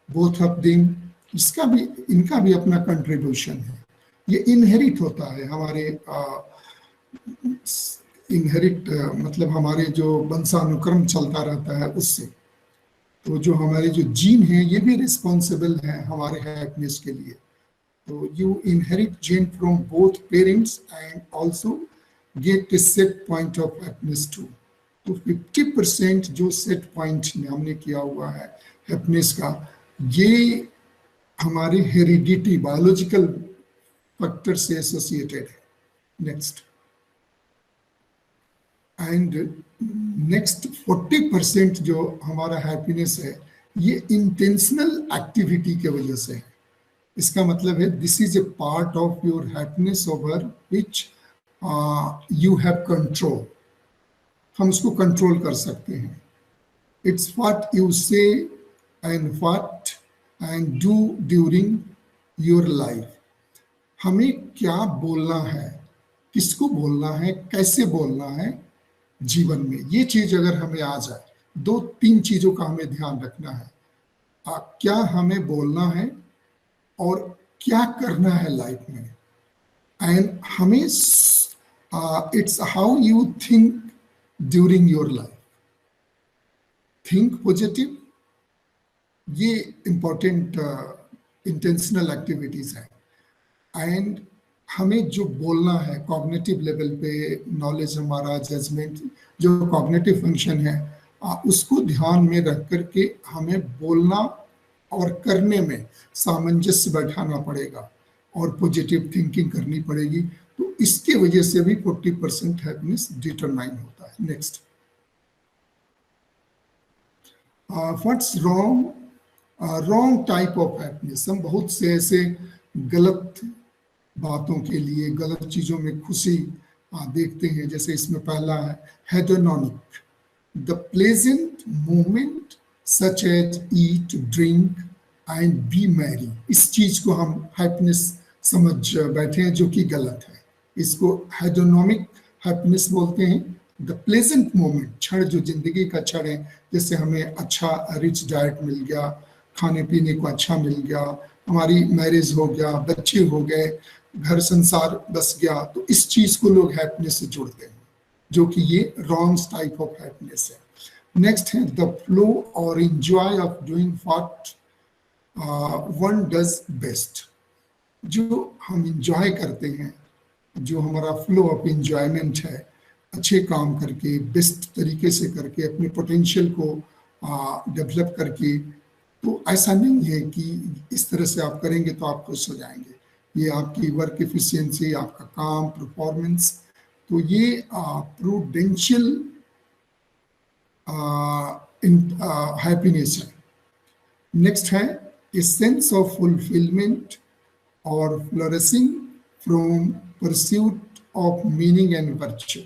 both of them, इनका भी अपना कंट्रीब्यूशन है। ये इनहेरिट होता है हमारे मतलब हमारे जो वंशानुक्रम चलता रहता है उससे। तो जो हमारे जो जीन है ये भी रिस्पॉन्सिबल है हमारे हैप्पीनेस के लिए। तो you inherit gene from both parents and also get a set point of happiness too. तो 50% जो सेट पॉइंट हमने किया हुआ है हैप्पीनेस का, ये हमारे हेरिडिटी बायोलॉजिकल फैक्टर से एसोसिएटेड है। नेक्स्ट एंड नेक्स्ट 40% जो हमारा हैप्पीनेस है ये इंटेंशनल एक्टिविटी के वजह से है। इसका मतलब है this is a part of your happiness over which you have control. हम उसको कंट्रोल कर सकते हैं। इट्स व्हाट यू से and what and do during your life. हमें क्या बोलना है, किसको बोलना है, कैसे बोलना है जीवन में, ये चीज अगर हमें आ जाए, 2-3 चीजों का हमें ध्यान रखना है। क्या हमें बोलना है और क्या करना है लाइफ में। एंड हमें it's how you think during your life. Think positive, ये इंपॉर्टेंट इंटेंशनल एक्टिविटीज है। एंड हमें जो बोलना है कॉग्निटिव लेवल पे, नॉलेज हमारा, जजमेंट, जो कॉग्निटिव फंक्शन है उसको ध्यान में रख करके हमें बोलना और करने में सामंजस्य बैठाना पड़ेगा और पॉजिटिव थिंकिंग करनी पड़ेगी। तो इसके वजह से भी 40% हैप्पीनेस डिटरमाइन होता है। Next, what's wrong type of happiness. हम बहुत से ऐसे गलत बातों के लिए, गलत चीजों में खुशी देखते हैं। जैसे इसमें पहला है hedonic, the pleasant moment such as eat, drink and be merry. इस चीज को हम हैप्पीनेस समझ बैठे हैं जो कि गलत है। इसको हेडोनिक हैप्पीनेस बोलते हैं। द प्लेजेंट मोमेंट, क्षण जो जिंदगी का क्षण है, जैसे हमें अच्छा रिच डाइट मिल गया, खाने पीने को अच्छा मिल गया, हमारी मैरिज हो गया, बच्चे हो गए, घर संसार बस गया, तो इस चीज को लोग हैप्पीनेस से जोड़ते हैं, जो कि ये रॉन्ग टाइप ऑफ हैप्पीनेस है। नेक्स्ट है द फ्लो और enjoy of doing what one does best. जो हम इंजॉय करते हैं, जो हमारा फ्लो ऑफ इंजॉयमेंट है, अच्छे काम करके, बेस्ट तरीके से करके, अपने पोटेंशियल को डेवलप करके, तो ऐसा नहीं है कि इस तरह से आप करेंगे तो आप खुश हो जाएंगे। ये आपकी वर्क एफिशिएंसी, आपका काम, परफॉर्मेंस, तो ये प्रूडेंशियल हैप्पीनेस है। नेक्स्ट है ए सेंस ऑफ फुलफिलमेंट और flourishing from pursuit of meaning and virtue.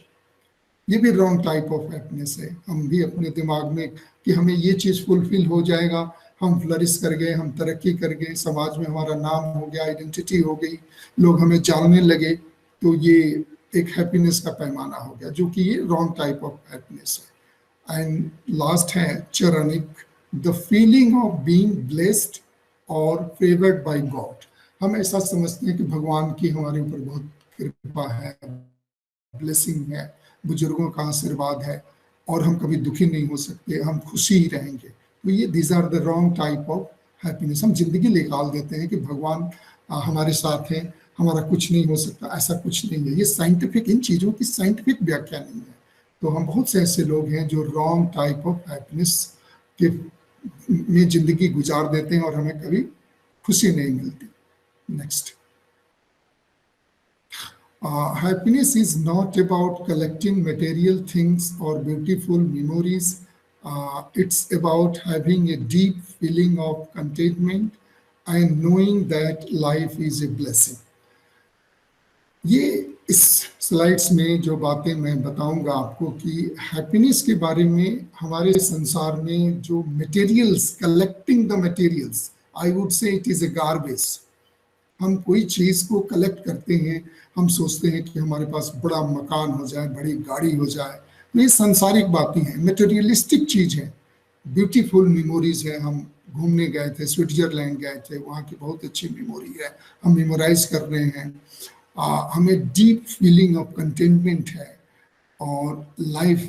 ये भी रॉन्ग टाइप ऑफ हैप्पीनेस है। हम भी अपने दिमाग में कि हमें ये चीज़ फुलफिल हो जाएगा, हम फ्लरिश कर गए, हम तरक्की कर गए, समाज में हमारा नाम हो गया, आइडेंटिटी हो गई, लोग हमें जानने लगे, तो ये एक हैप्पीनेस का पैमाना हो गया, जो कि ये रॉन्ग टाइप ऑफ हैप्पीनेस है। एंड लास्ट है चरनिक, the feeling of being blessed और फेवर्ड बाय गॉड। हम ऐसा समझते हैं कि भगवान की हमारे ऊपर बहुत कृपा है, ब्लेसिंग है, बुजुर्गों का आशीर्वाद है और हम कभी दुखी नहीं हो सकते, हम खुशी ही रहेंगे। तो ये these are the wrong type of happiness. हम जिंदगी निकाल देते हैं कि भगवान हमारे साथ हैं, हमारा कुछ नहीं हो सकता, ऐसा कुछ नहीं है। ये साइंटिफिक, इन चीज़ों की साइंटिफिक व्याख्या नहीं है। तो हम बहुत से ऐसे लोग हैं जो रॉन्ग टाइप ऑफ हैप्पीनेस के में जिंदगी गुजार देते हैं और हमें कभी खुशी नहीं मिलती। Next, happiness is not about collecting material things or beautiful memories. It's about having a deep feeling of contentment and knowing that life is a blessing. ये इस स्लाइड्स में जो बातें मैं बताऊंगा आपको कि हैप्पीनेस के बारे में हमारे संसार में जो materials, collecting the materials, I would say it is a garbage. हम कोई चीज को कलेक्ट करते हैं, हम सोचते हैं कि हमारे पास बड़ा मकान हो जाए, बड़ी गाड़ी हो जाए, तो ये सांसारिक बातें हैं, मटेरियलिस्टिक चीज है। ब्यूटीफुल मेमोरीज है, हम घूमने गए थे, स्विट्जरलैंड गए थे, वहाँ की बहुत अच्छी मेमोरी है, हम मेमोराइज कर रहे हैं। हमें डीप फीलिंग ऑफ कंटेनमेंट है और लाइफ,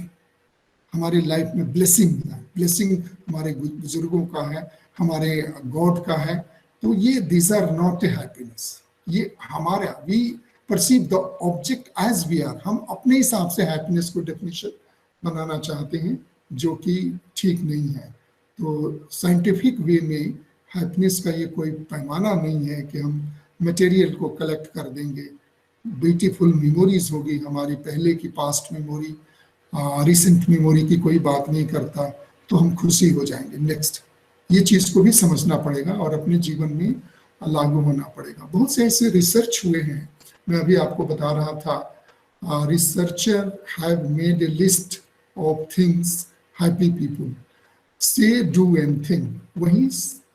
हमारी लाइफ में ब्लेसिंग है, ब्लेसिंग हमारे बुजुर्गों का है, हमारे गॉड का है। तो ये these are not a happiness. ये हमारा, we perceive the object as we are, हम अपने हिसाब से हैप्पीनेस को डेफिनेशन बनाना चाहते हैं जो कि ठीक नहीं है। तो साइंटिफिक वे में हैप्पीनेस का ये कोई पैमाना नहीं है कि हम मटेरियल को कलेक्ट कर देंगे। ब्यूटीफुल मेमोरीज होगी हमारी, पहले की पास्ट मेमोरी, रिसेंट मेमोरी की कोई बात नहीं करता, तो हम खुशी हो जाएंगे। नेक्स्ट, ये चीज को भी समझना पड़ेगा और अपने जीवन में लागू होना पड़ेगा। बहुत से ऐसे रिसर्च हुए हैं, मैं अभी आपको बता रहा था, researcher have made a list of things happy people से डू एंड थिंक। वही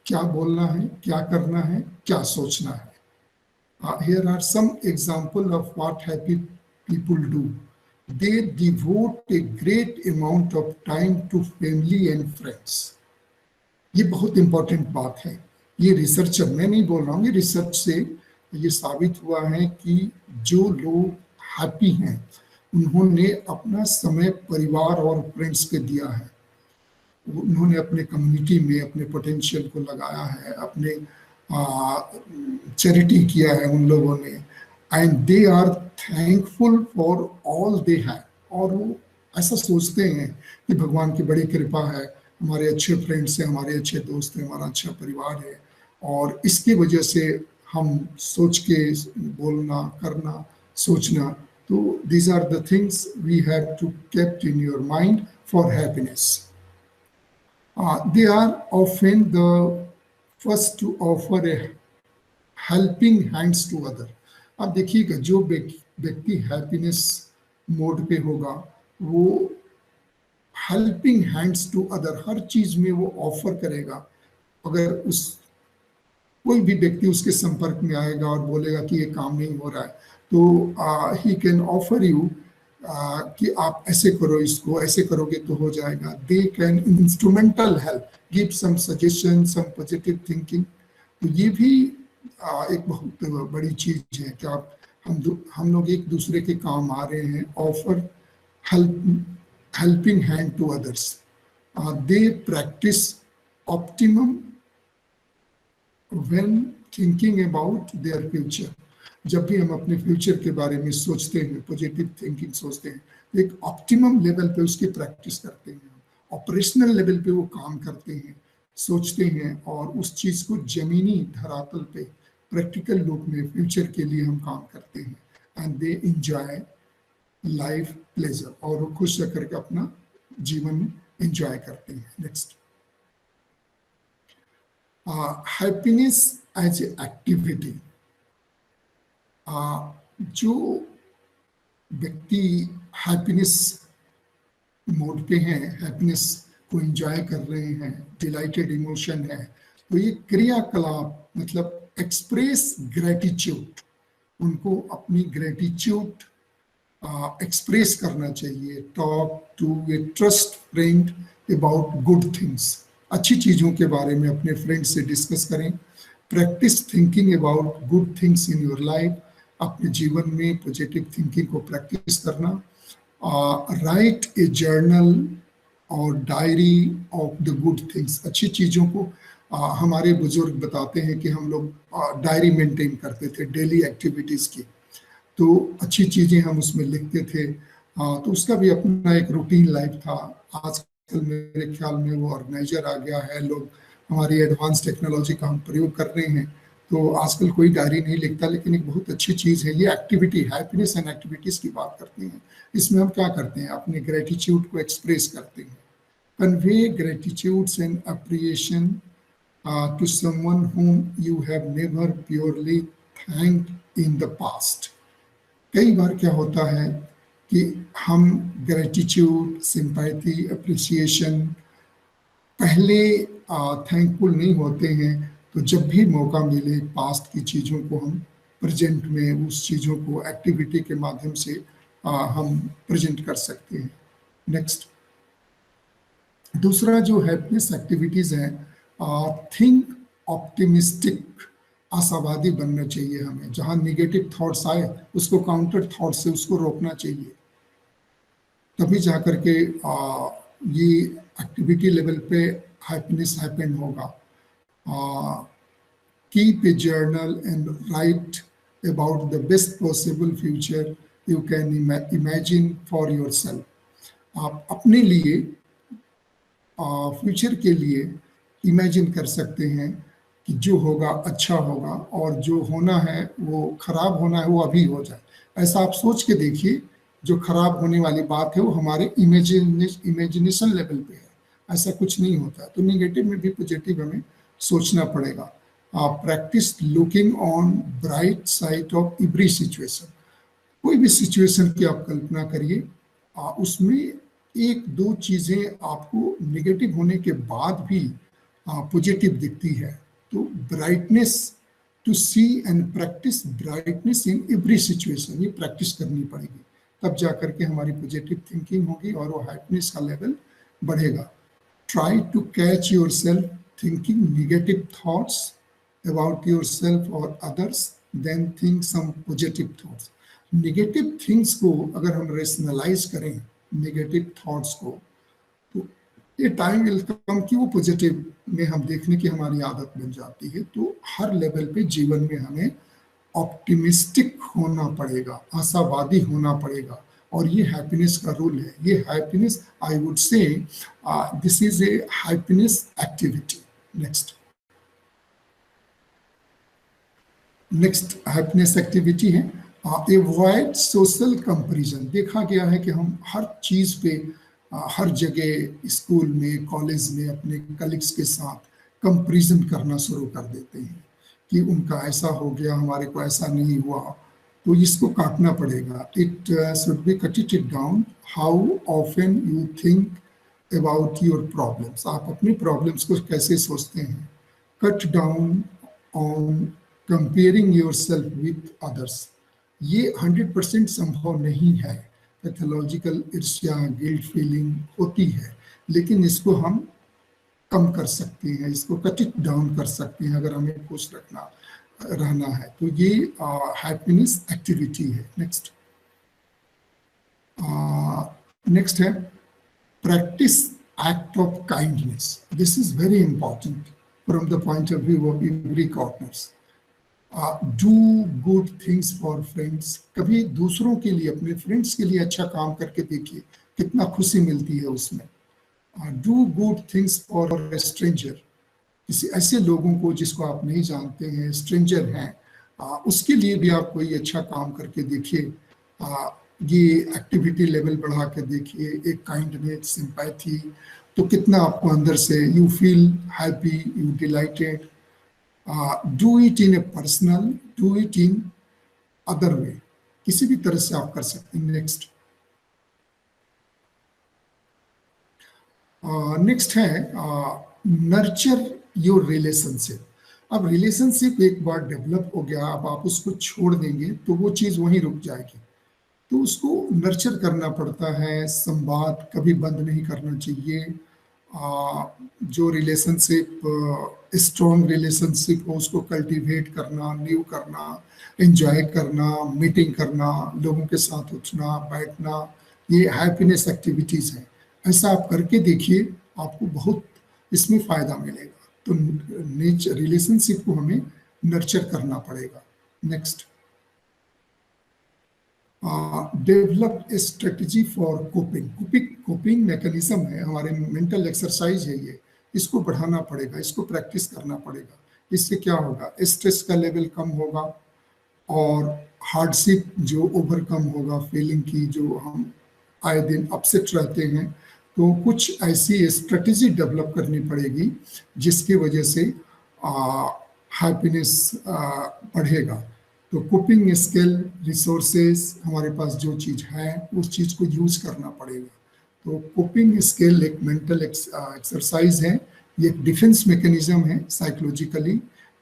क्या बोलना है, क्या करना है, क्या सोचना है। Here are some example of what happy people do. They devote a great amount of time to family and friends. ये बहुत इंपॉर्टेंट बात है। ये रिसर्चर, मैं नहीं बोल रहा हूँ, ये रिसर्च से ये साबित हुआ है कि जो लोग हैप्पी हैं उन्होंने अपना समय परिवार और फ्रेंड्स पे दिया है। उन्होंने अपने कम्युनिटी में अपने पोटेंशियल को लगाया है, अपने चैरिटी किया है उन लोगों ने, and they are thankful for all they have. और वो ऐसा सोचते हैं कि भगवान की बड़ी कृपा है, हमारे अच्छे फ्रेंड्स हैं, हमारे अच्छे दोस्त हैं, हमारा अच्छा परिवार है, और इसकी वजह से हम सोच के बोलना, करना, सोचना। तो these are the things we have to kept in your mind for happiness. They are often the first to offer a helping hands to other. अब देखिएगा, जो व्यक्ति हैप्पीनेस मोड पे होगा वो हेल्पिंग हैंड्स टू अदर, हर चीज में वो ऑफर करेगा। अगर उस कोई भी व्यक्ति उसके संपर्क में आएगा और बोलेगा कि ये काम नहीं हो रहा है, तो ही कैन ऑफर यू कि आप ऐसे करो, इसको ऐसे करोगे तो हो जाएगा। They can instrumental help, give some suggestion, some positive thinking. तो ये भी एक बहुत बड़ी चीज है कि आप हम लोग एक दूसरे के काम आ रहे हैं। Offer helping hand to others. They practice optimum when thinking about their future. जब भी हम अपने फ्यूचर के बारे में सोचते हैं, पॉजिटिव थिंकिंग सोचते हैं, तो एक ऑप्टिमम लेवल पे उसकी प्रैक्टिस करते हैं, ऑपरेशनल लेवल पे वो काम करते हैं, सोचते हैं, और उस चीज को जमीनी धरातल पे प्रैक्टिकल रूप में फ्यूचर के लिए हम काम करते हैं। And they enjoy life pleasure, और वो खुश रह करके अपना जीवन एंजॉय करते हैं। Next, happiness as a activity. जो व्यक्ति हैप्पीनेस मोड पे हैं, हैप्पीनेस को एंजॉय कर रहे हैं, डिलाइटेड इमोशन है, तो ये क्रियाकलाप मतलब एक्सप्रेस ग्रेटिट्यूड, उनको अपनी ग्रेटिट्यूड एक्सप्रेस करना चाहिए। Talk to a trust friend about good things. अच्छी चीज़ों के बारे में अपने फ्रेंड से डिस्कस करें। Practice thinking about good things in your life, अपने जीवन में पॉजिटिव थिंकिंग को प्रैक्टिस करना। राइट ए जर्नल और diary of the good things, अच्छी चीज़ों को हमारे बुजुर्ग बताते हैं कि हम लोग डायरी मेंटेन करते थे डेली एक्टिविटीज़ की, तो अच्छी चीज़ें हम उसमें लिखते थे। तो उसका भी अपना एक रूटीन लाइफ था। आजकल मेरे ख्याल में वो ऑर्गेनाइजर आ गया है, लोग हमारी एडवांस टेक्नोलॉजी का हम प्रयोग कर रहे हैं, तो आजकल कोई डायरी नहीं लिखता, लेकिन एक बहुत अच्छी चीज़ है ये एक्टिविटी। हैप्पीनेस एंड एक्टिविटीज़ की बात करते हैं, इसमें हम क्या करते हैं, अपने ग्रेटिट्यूड को एक्सप्रेस करते हैं। Convey gratitudes and appreciation to someone whom you have never purely thanked in the past। कई बार क्या होता है कि हम ग्रेटिट्यूड, सिंपैथी, अप्रिसिएशन पहले थैंकफुल नहीं होते हैं, तो जब भी मौका मिले पास्ट की चीज़ों को हम प्रेजेंट में उस चीज़ों को एक्टिविटी के माध्यम से हम प्रेजेंट कर सकते हैं। नेक्स्ट, दूसरा जो हैप्पीनेस एक्टिविटीज़ है, थिंक ऑप्टिमिस्टिक, आशावादी बनना चाहिए हमें। जहाँ निगेटिव थॉट्स आए उसको काउंटर थॉट से उसको रोकना चाहिए, तभी जाकर के ये एक्टिविटी लेवल पे हैप्पीनेस हैपन होगा। Keep a journal and right about the best possible future you can imagine for yourself. आप अपने लिए फ्यूचर के लिए इमेजिन कर सकते हैं कि जो होगा अच्छा होगा, और जो होना है वो खराब होना है वो अभी हो जाए। ऐसा आप सोच के देखिए, जो खराब होने वाली बात है वो हमारे इमेजिनेशन लेवल पे है, ऐसा कुछ नहीं होता। तो निगेटिव में भी पॉजिटिव हमें सोचना पड़ेगा। Practice looking on bright side of every situation. कोई भी सिचुएशन की आप कल्पना करिए, उसमें एक दो चीज़ें आपको निगेटिव होने के बाद भी पॉजिटिव दिखती है। तो brightness, to see and practice brightness in every situation, ये प्रैक्टिस करनी पड़ेगी, तब जाकर के हमारी पॉजिटिव थिंकिंग होगी और वो हैप्पीनेस का लेवल बढ़ेगा। Try to catch yourself thinking negative thoughts about yourself और others, then think some positive thoughts. Negative things को अगर हम रेशनलाइज करें, नेगेटिव थॉट्स को, तो ये टाइम विल कम कि वो पॉजिटिव में हम देखने की हमारी आदत बन जाती है। तो हर लेवल पे जीवन में हमें ऑप्टिमिस्टिक होना पड़ेगा, आशावादी होना पड़ेगा, और ये हैप्पीनेस का रूल है। ये happiness, I would say this is a happiness activity. Next happiness activity है अवॉइड सोशल कंपैरिजन। देखा गया है कि हम हर चीज़ पे, हर जगह, स्कूल में, कॉलेज में अपने कलीग्स के साथ कंपैरिजन करना शुरू कर देते हैं कि उनका ऐसा हो गया, हमारे को ऐसा नहीं हुआ। तो इसको काटना पड़ेगा। It should be cut it down. How often you think about your problems. आप अपनी प्रॉब्लम्स को कैसे सोचते हैं। Cut down on comparing your self with others. ये 100% संभव नहीं है। पैथोलॉजिकल ईर्ष्या, गिल्ट फीलिंग होती है, लेकिन इसको हम कम कर सकते हैं, इसको कट इट डाउन कर सकते हैं अगर हमें खुश रहना है। तो ये हैप्पीनेस एक्टिविटी है। नेक्स्ट है practice act of kindness. This is very important from the point of view of every corners. Do good things for friends. कभी दूसरों के लिए, अपने फ्रेंड्स के लिए अच्छा काम करके देखिए, कितना खुशी मिलती है उसमें। Do good things for a stranger. किसी ऐसे लोगों को जिसको आप नहीं जानते हैं, स्ट्रेंजर हैं, उसके लिए भी आप कोई अच्छा काम करके देखिए। ये एक्टिविटी लेवल बढ़ा के देखिए, एक काइंडनेस, सिंपैथी, तो कितना आपको अंदर से you feel happy, you dilated. Do it in A personal, do it in other way, किसी भी तरह से आप कर सकते हैं। नेक्स्ट है नर्चर योर रिलेशनशिप। अब रिलेशनशिप एक बार डेवलप हो गया, अब आप उसको छोड़ देंगे तो वो चीज़ वहीं रुक जाएगी। तो उसको नर्चर करना पड़ता है। संवाद कभी बंद नहीं करना चाहिए। जो रिलेशनशिप, स्ट्रॉन्ग रिलेशनशिप हो उसको कल्टीवेट करना, न्यू करना, एंजॉय करना, मीटिंग करना, लोगों के साथ उठना बैठना, ये हैप्पीनेस एक्टिविटीज हैं। ऐसा आप करके देखिए, आपको बहुत इसमें फायदा मिलेगा। तो नेचर रिलेशनशिप को हमें नर्चर करना पड़ेगा। Next, develop a strategy for coping. Coping mechanism है, हमारे मेंटल एक्सरसाइज है ये, इसको बढ़ाना पड़ेगा, इसको प्रैक्टिस करना पड़ेगा। इससे क्या होगा, स्ट्रेस का लेवल कम होगा और हार्डशिप जो ओवरकम होगा, फीलिंग की जो हम आए दिन अपसेट रहते हैं, तो कुछ ऐसी स्ट्रेटजी डेवलप करनी पड़ेगी जिसकी वजह से हैप्पीनेस बढ़ेगा। तो कोपिंग स्किल, रिसोर्सेज, हमारे पास जो चीज़ है उस चीज़ को यूज करना पड़ेगा। तो कोपिंग स्किल एक मेंटल एक्सरसाइज है, ये एक डिफेंस मैकेनिज्म है साइकोलॉजिकली।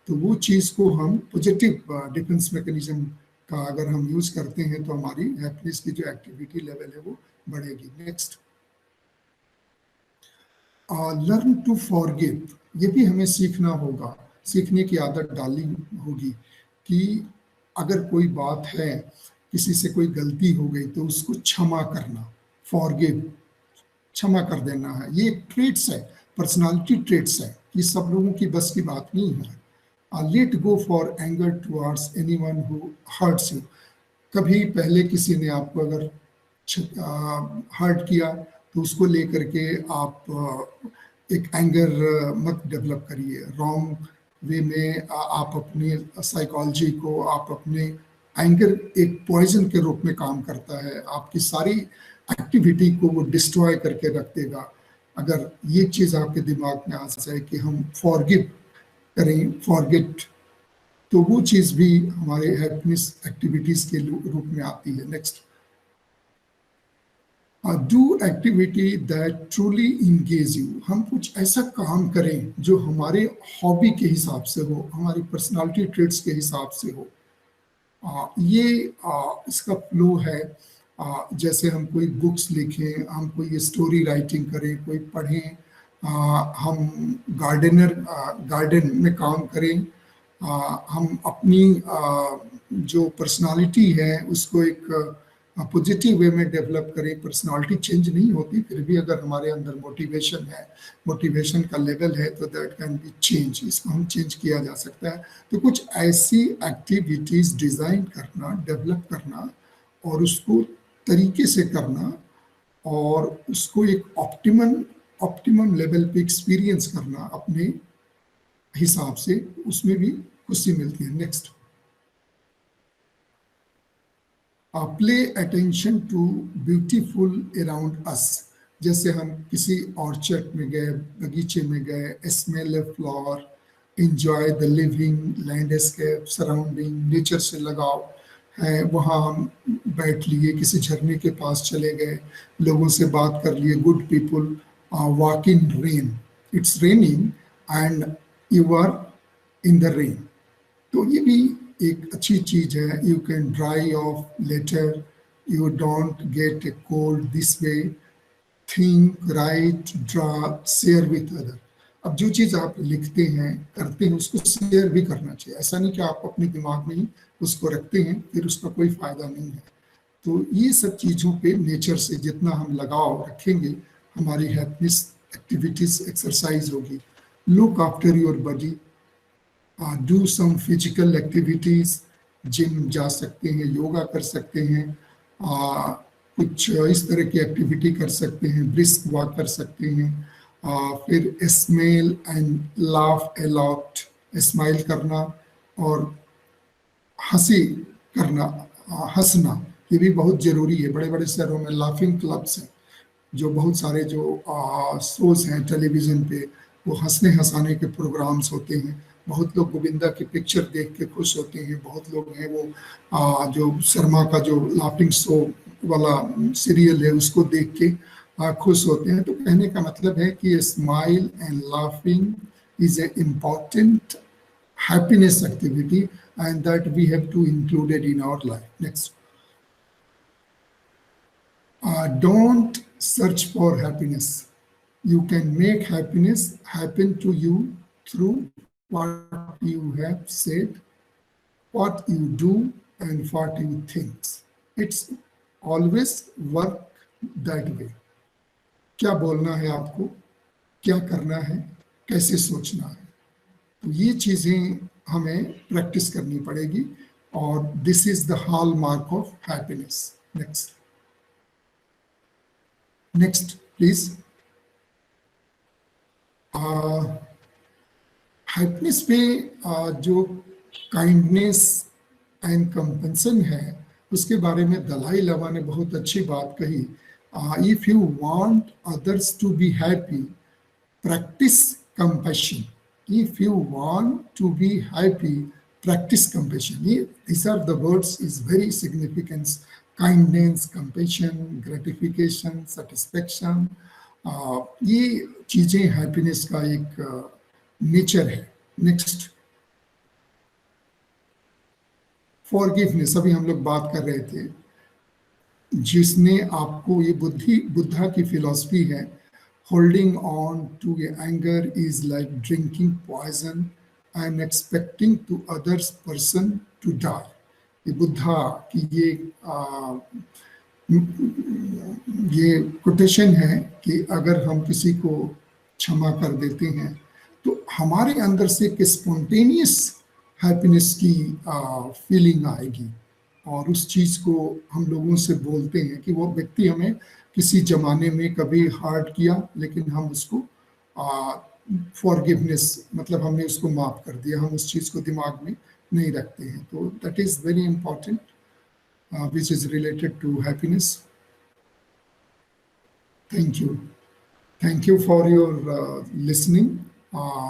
तो वो चीज़ को हम पॉजिटिव डिफेंस मैकेनिज्म का अगर हम यूज करते हैं तो हमारी हैप्पीनेस की जो एक्टिविटी लेवल है वो बढ़ेगी। Next, learn to forgive. ये भी हमें सीखना होगा, सीखने की आदत डालनी होगी कि अगर कोई बात है, किसी से कोई गलती हो गई तो उसको क्षमा करना, फॉरगिव, क्षमा कर देना है। ये एक ट्रेट्स है, पर्सनालिटी ट्रेट्स है, ये सब लोगों की बस की बात नहीं है। Let go for anger towards anyone who hurts you. कभी पहले किसी ने आपको अगर हर्ट किया तो उसको लेकर के आप एक एंगर मत डेवलप करिए। रॉन्ग वे में आप अपनी साइकोलॉजी को, आप अपने एंगर एक पॉइजन के रूप में काम करता है, आपकी सारी एक्टिविटी को वो डिस्ट्रॉय करके रख देगा। अगर ये चीज़ आपके दिमाग में आ जाए कि हम फॉरगिव करें, फॉरगेट, तो वो चीज़ भी हमारे हैप्पीनेस एक्टिविटीज़ के रूप में आती है। Next, do activity that truly engage you. हम कुछ ऐसा काम करें जो हमारे हॉबी के हिसाब से हो, हमारी पर्सनालिटी ट्रेट्स के हिसाब से हो। इसका फ्लो है, जैसे हम कोई बुक्स लिखें, हम कोई स्टोरी राइटिंग करें, कोई पढ़ें, हम गार्डन में काम करें, हम अपनी जो पर्सनालिटी है उसको एक पॉजिटिव वे में डेवलप करें। पर्सनालिटी चेंज नहीं होती, फिर भी अगर हमारे अंदर मोटिवेशन है, मोटिवेशन का लेवल है, तो दैट कैन बी चेंज, इसको हम चेंज किया जा सकता है। तो कुछ ऐसी एक्टिविटीज़ डिज़ाइन करना, डेवलप करना और उसको तरीके से करना और उसको एक ऑप्टिमम लेवल पे एक्सपीरियंस करना अपने हिसाब से, उसमें भी खुशी मिलती है। Next, play attention to beautiful around us. जैसे हम किसी ऑर्चर्ड में गए, बगीचे में गए, smell a flower, enjoy the living landscape surrounding, nature से लगाव है, वहाँ हम बैठ लिए, किसी झरने के पास चले गए, लोगों से बात कर लिए, good people, walk in rain, it's raining and you are in the rain. तो ये भी एक अच्छी चीज़ है। You can dry off later, you don't get a cold this way, think, right, draw, share with other. अब जो चीज़ आप लिखते हैं, करते हैं, उसको शेयर भी करना चाहिए। ऐसा नहीं कि आप अपने दिमाग में ही उसको रखते हैं, फिर उसका कोई फ़ायदा नहीं है। तो ये सब चीज़ों पे नेचर से जितना हम लगाव रखेंगे, हमारी हैप्पीनेस एक्टिविटीज़ एक्सरसाइज होगी। Look after your body, do some physical activities, gym जा सकते हैं, योगा कर सकते हैं, कुछ इस तरह की एक्टिविटी कर सकते हैं, ब्रिस्क वॉक कर सकते हैं। फिर smile and laugh a lot, smile करना और हंसी करना, हंसना, ये भी बहुत ज़रूरी है। बड़े बड़े शहरों में लाफिंग क्लब्स हैं, जो बहुत सारे जो शोज हैं टेलीविज़न पे, वो हंसने हंसाने के प्रोग्राम्स होते हैं। बहुत लोग गोविंदा की पिक्चर देख के खुश होते हैं, बहुत लोग हैं वो जो शर्मा का जो लाफिंग शो वाला सीरियल है उसको देख के खुश होते हैं। तो कहने का मतलब है कि smile and laughing is a important happiness activity and that we have to include it in our life. Next, don't search for happiness. You can make happiness happen to you through what you have said, what you do, and what you think. It's always work that way. क्या बोलना है आपको, क्या करना है, कैसे सोचना है, तो ये चीजें हमें प्रैक्टिस करनी पड़ेगी और this is the hall mark of happiness. Next please. Happiness पे जो काइंडनेस एंड कंपैशन है उसके बारे में दलाई लामा ने बहुत अच्छी बात कही. If you want others to be happy, practice compassion. If you want to be happy, practice compassion. These are the words is very significant. Kindness, compassion, gratification, satisfaction. ये चीजें हैप्पीनेस का एक नेचर है. Next, forgiveness. अभी हम लोग बात कर रहे थे, जिसने आपको ये बुद्धा की फिलॉसफी है, holding on to anger is like drinking poison and expecting to others person to die. ये बुद्धा की ये कोटेशन है कि अगर हम किसी को क्षमा कर देते हैं तो हमारे अंदर से एक स्पॉन्टेनियस हैप्पीनेस की फीलिंग आएगी और उस चीज को हम लोगों से बोलते हैं कि वो व्यक्ति हमें किसी जमाने में कभी हर्ट किया, लेकिन हम उसको फॉरगिवनेस मतलब हमने उसको माफ कर दिया, हम उस चीज को दिमाग में नहीं रखते हैं. तो that is very important which is related to happiness. Thank you for your listening.